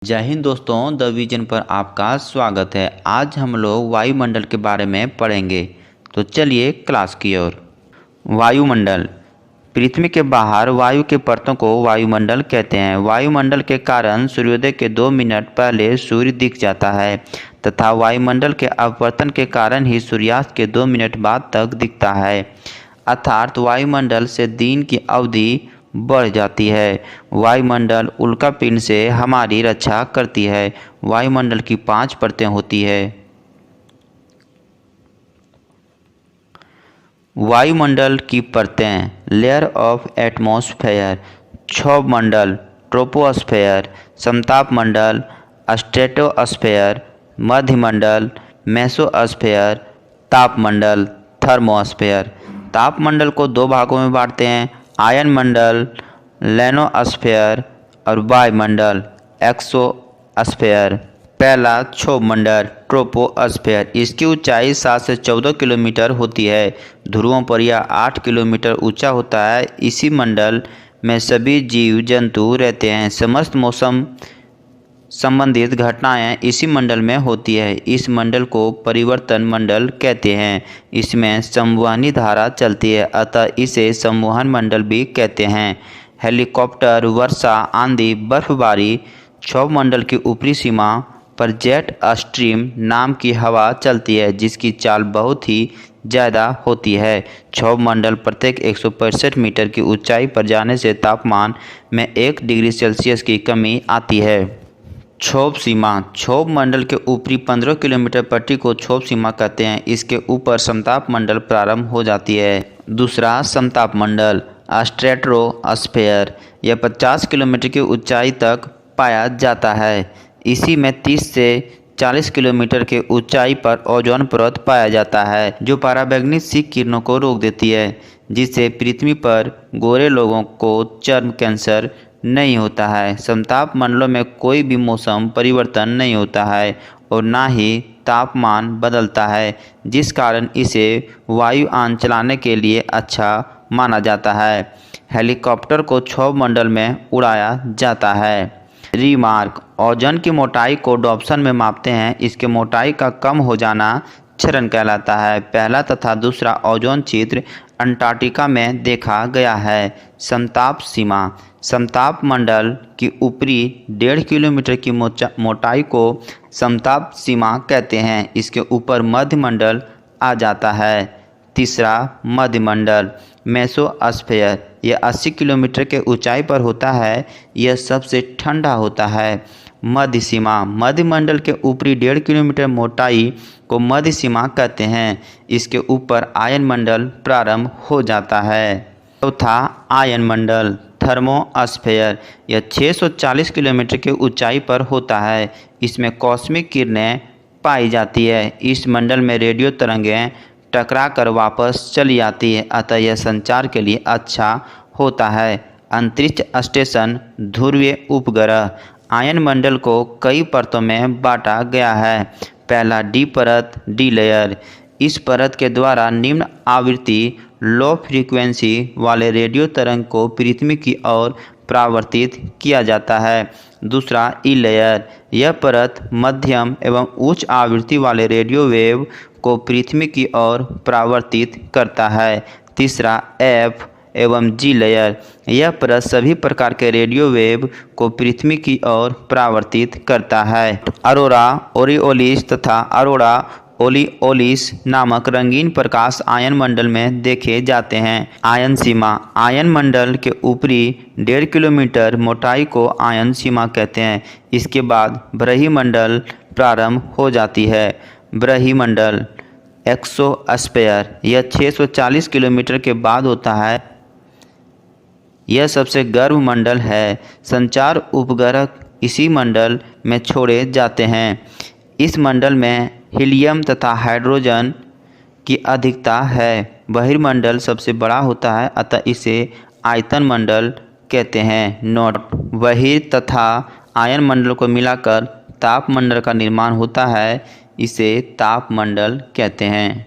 जय हिंद दोस्तों, the vision पर आपका स्वागत है। आज हम लोग वायुमंडल के बारे में पढ़ेंगे, तो चलिए क्लास की ओर। वायुमंडल। पृथ्वी के बाहर वायु के परतों को वायुमंडल कहते हैं। वायुमंडल के कारण सूर्योदय के 2 मिनट पहले सूर्य दिख जाता है तथा वायुमंडल के अपवर्तन के कारण ही सूर्यास्त के 2 मिनट बाद तक दिखता है, अर्थात वायुमंडल से दिन की अवधि बढ़ जाती है। वायुमंडल उल्कापिंड से हमारी रक्षा करती है। वायुमंडल की 5 परतें होती है। वायुमंडल की परतें। Layer of atmosphere. क्षोभमंडल, ट्रोपोस्फेयर, समतापमंडल, स्ट्रेटोस्फेयर, मध्यमंडल, मेसोस्फेयर, तापमंडल, थर्मोस्फेयर। तापमंडल को 2 भागों में बांटते हैं, आयनमंडल, लेनोस्फेयर और वायुमंडल, एक्सोस्फेयर। पहला क्षोभमंडल, ट्रोपोस्फेयर। इसकी ऊंचाई 7 से 14 किलोमीटर होती है। ध्रुवों पर यह 8 किलोमीटर ऊंचा होता है। इसी मंडल में सभी जीव जंतु रहते हैं। समस्त मौसम संबंधित घटनाएं इसी मंडल में होती है। इस मंडल को परिवर्तन मंडल कहते हैं। इसमें संवहनी धारा चलती है, अतः इसे संवहन मंडल भी कहते हैं। हेलीकॉप्टर, वर्षा, आंधी, बर्फबारी। क्षोभमंडल की ऊपरी सीमा पर जेट स्ट्रीम नाम की हवा चलती है, जिसकी चाल बहुत ही ज़्यादा होती है। क्षोभमंडल प्रत्येक 165 मीटर की ऊंचाई पर जाने से तापमान में 1 डिग्री सेल्सियस की कमी आती है। क्षोभ सीमा। क्षोभ मंडल के ऊपरी 15 किलोमीटर पट्टी को क्षोभ सीमा कहते हैं। इसके ऊपर समताप मंडल प्रारंभ हो जाती है। दूसरा समताप मंडल, स्ट्रेटोस्फेयर। यह 50 किलोमीटर की ऊंचाई तक पाया जाता है। इसी में 30 से 40 किलोमीटर के ऊंचाई पर ओजोन परत पाया जाता है, जो पराबैंगनी सी किरणों को रोक देती है, जिससे पृथ्वी पर गोरे लोगों को चर्म कैंसर नहीं होता है। समताप मंडलों में कोई भी मौसम परिवर्तन नहीं होता है और ना ही तापमान बदलता है, जिस कारण इसे वायुयान चलाने के लिए अच्छा माना जाता है। हेलीकॉप्टर को क्षोभ मंडल में उड़ाया जाता है। रिमार्क। ओजोन की मोटाई को डॉप्सन में मापते हैं। इसके मोटाई का कम हो जाना क्षरण कहलाता है। पहला तथा दूसरा ओजोन छिद्र अंटार्कटिका में देखा गया है। समताप सीमा। समताप मंडल की ऊपरी 1.5 किलोमीटर की मोटाई को समताप सीमा कहते हैं। इसके ऊपर मध्यमंडल आ जाता है। तीसरा मध्यमंडल, मेसोस्फेयर। यह 80 किलोमीटर के ऊंचाई पर होता है। यह सबसे ठंडा होता है। मध्य सीमा। मध्यमंडल के ऊपरी 1.5 किलोमीटर मोटाई को मध्य सीमा कहते हैं। इसके ऊपर आयनमंडल प्रारंभ हो जाता है। चौथा आयनमंडल, थर्मोस्फेयर। यह 640 किलोमीटर की ऊंचाई पर होता है। इसमें कॉस्मिक किरणें पाई जाती है। इस मंडल में रेडियो तरंगें टकरा कर वापस चली आती है, अतः यह संचार के लिए अच्छा होता है। अंतरिक्ष स्टेशन, ध्रुवीय उपग्रह। आयनमंडल को कई परतों में बांटा गया है। पहला डी परत, डी लेयर। इस परत के द्वारा निम्न आवृत्ति लो फ्रीक्वेंसी वाले रेडियो तरंग को पृथ्वी की ओर परावर्तित किया जाता है। दूसरा ई लेयर। यह परत मध्यम एवं उच्च आवृत्ति वाले रेडियो वेव को पृथ्वी की ओर परावर्तित करता है। तीसरा एफ एवं जी लेयर। यह परत सभी प्रकार के रेडियो वेव को पृथ्वी की ओर परावर्तित करता है। अरोरा ओरिओलिस तथा अरोरा ओलिओलिस नामक रंगीन प्रकाश आयन मंडल में देखे जाते हैं। आयन सीमा। आयन मंडल के ऊपरी 1.5 किलोमीटर मोटाई को आयन सीमा कहते हैं। इसके बाद ब्रह्मंडल प्रारंभ हो जाती है। ब्रह्मंडल, एक्सोस्फेयर। यह 640 किलोमीटर के बाद होता है। यह सबसे गर्म मंडल है। संचार उपग्रह इसी मंडल में छोड़े जाते हैं। इस मंडल में हीलियम तथा हाइड्रोजन की अधिकता है। बहिर्मंडल सबसे बड़ा होता है, अतः इसे आयतन मंडल कहते हैं। नोट। बहिर तथा आयन मंडल को मिलाकर तापमंडल का निर्माण होता है। इसे तापमंडल कहते हैं।